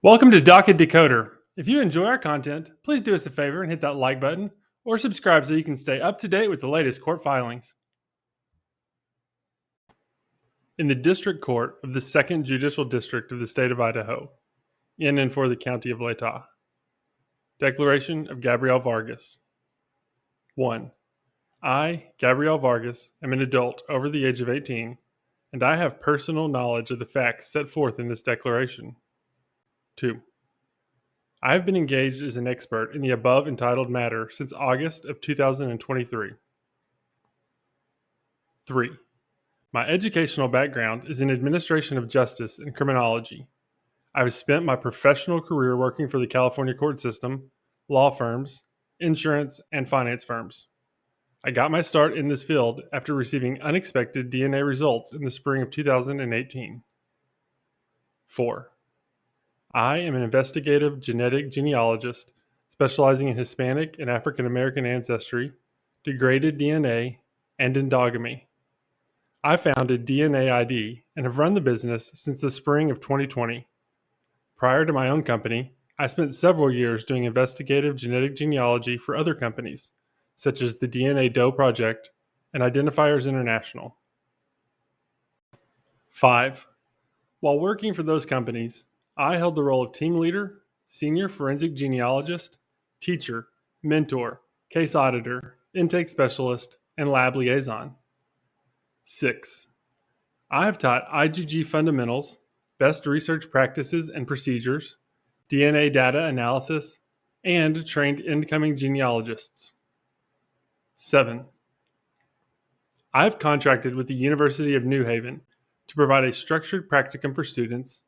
Welcome to Docket Decoder. If you enjoy our content, please do us a favor and hit that like button or subscribe so you can stay up to date with the latest court filings. In the District Court of the 2nd Judicial District of the State of Idaho, in and for the County of Latah. Declaration of Gabrielle Vargas. 1. I, Gabrielle Vargas, am an adult over the age of 18, and I have personal knowledge of the facts set forth in this declaration. 2. I have been engaged as an expert in the above entitled matter since August of 2023. 3. My educational background is in administration of justice and criminology. I have spent my professional career working for the California court system, law firms, insurance, and finance firms. I got my start in this field after receiving unexpected DNA results in the spring of 2018. 4. I am an investigative genetic genealogist specializing in Hispanic and African American ancestry, degraded DNA, and endogamy. I founded DNA ID and have run the business since the spring of 2020. Prior to my own company, I spent several years doing investigative genetic genealogy for other companies, such as the DNA Doe Project and Identifiers International. 5. While working for those companies, I held the role of team leader, senior forensic genealogist, teacher, mentor, case auditor, intake specialist, and lab liaison. 6. I have taught IGG fundamentals, best research practices and procedures, DNA data analysis, and trained incoming genealogists. 7. I have contracted with the University of New Haven to provide a structured practicum for students,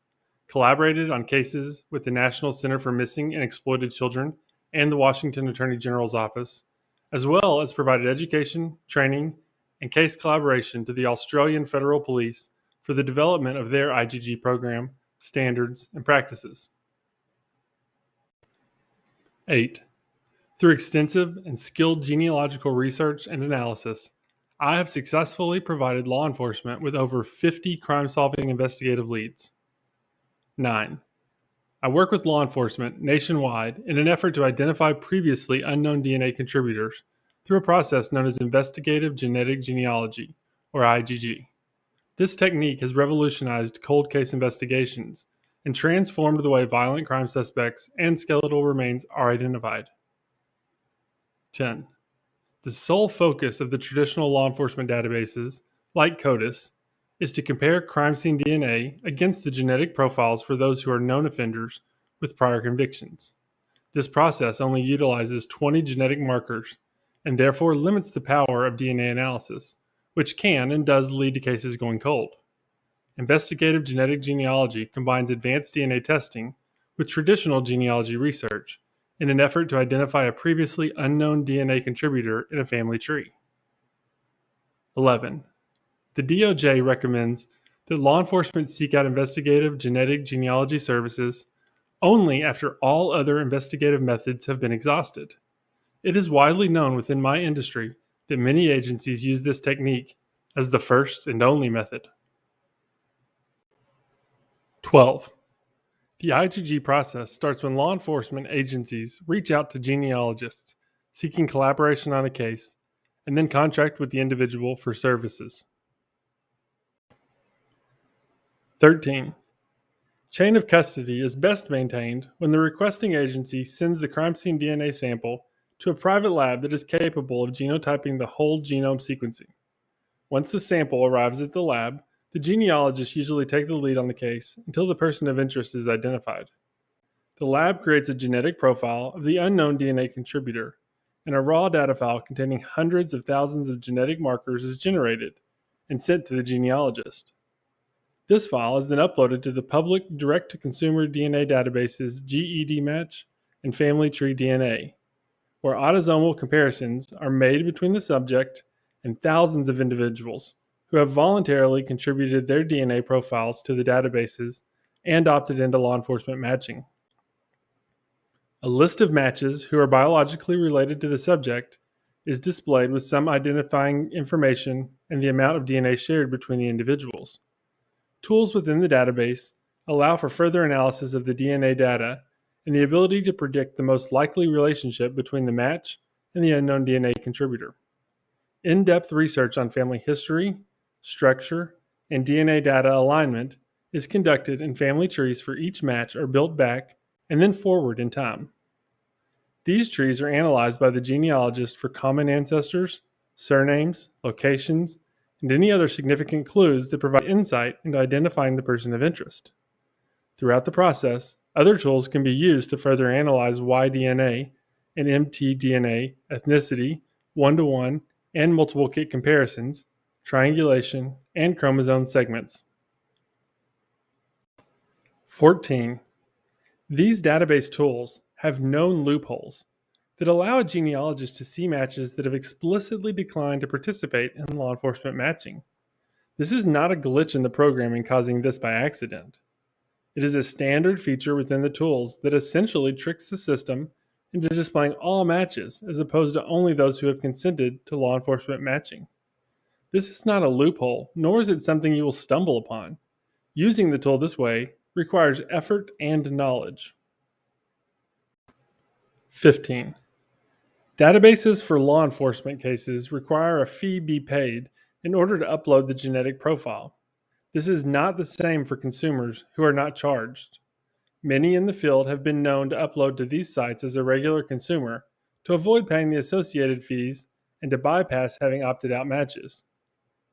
collaborated on cases with the National Center for Missing and Exploited Children and the Washington Attorney General's Office, as well as provided education, training, and case collaboration to the Australian Federal Police for the development of their IGG program, standards, and practices. 8. Through extensive and skilled genealogical research and analysis, I have successfully provided law enforcement with over 50 crime-solving investigative leads. 9. I work with law enforcement nationwide in an effort to identify previously unknown DNA contributors through a process known as Investigative Genetic Genealogy, or IGG. This technique has revolutionized cold case investigations and transformed the way violent crime suspects and skeletal remains are identified. 10. The sole focus of the traditional law enforcement databases, like CODIS, is to compare crime scene DNA against the genetic profiles for those who are known offenders with prior convictions. This process only utilizes 20 genetic markers and therefore limits the power of DNA analysis, which can and does lead to cases going cold. Investigative genetic genealogy combines advanced DNA testing with traditional genealogy research in an effort to identify a previously unknown DNA contributor in a family tree. 11. The DOJ recommends that law enforcement seek out investigative genetic genealogy services only after all other investigative methods have been exhausted. It is widely known within my industry that many agencies use this technique as the first and only method. 12. The IGG process starts when law enforcement agencies reach out to genealogists seeking collaboration on a case and then contract with the individual for services. 13. Chain of custody is best maintained when the requesting agency sends the crime scene DNA sample to a private lab that is capable of genotyping the whole genome sequencing. Once the sample arrives at the lab, the genealogists usually take the lead on the case until the person of interest is identified. The lab creates a genetic profile of the unknown DNA contributor, and a raw data file containing hundreds of thousands of genetic markers is generated and sent to the genealogist. This file is then uploaded to the public direct-to-consumer DNA databases GEDmatch and Family Tree DNA, where autosomal comparisons are made between the subject and thousands of individuals who have voluntarily contributed their DNA profiles to the databases and opted into law enforcement matching. A list of matches who are biologically related to the subject is displayed with some identifying information and the amount of DNA shared between the individuals. Tools within the database allow for further analysis of the DNA data and the ability to predict the most likely relationship between the match and the unknown DNA contributor. In-depth research on family history, structure, and DNA data alignment is conducted, and family trees for each match are built back and then forward in time. These trees are analyzed by the genealogist for common ancestors, surnames, locations, and any other significant clues that provide insight into identifying the person of interest. Throughout the process, other tools can be used to further analyze Y-DNA and mtDNA, ethnicity, one-to-one, and multiple kit comparisons, triangulation, and chromosome segments. 14. These database tools have known loopholes that allow a genealogist to see matches that have explicitly declined to participate in law enforcement matching. This is not a glitch in the programming causing this by accident. It is a standard feature within the tools that essentially tricks the system into displaying all matches as opposed to only those who have consented to law enforcement matching. This is not a loophole, nor is it something you will stumble upon. Using the tool this way requires effort and knowledge. 15. Databases for law enforcement cases require a fee be paid in order to upload the genetic profile. This is not the same for consumers who are not charged. Many in the field have been known to upload to these sites as a regular consumer to avoid paying the associated fees and to bypass having opted out matches.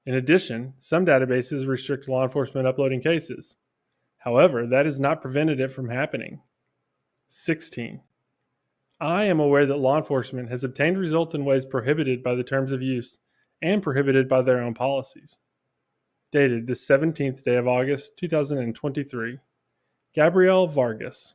In addition, some databases restrict law enforcement uploading cases. However, that has not prevented it from happening. 16. I am aware that law enforcement has obtained results in ways prohibited by the terms of use and prohibited by their own policies. Dated the 17th day of August, 2023. Gabriella Vargas.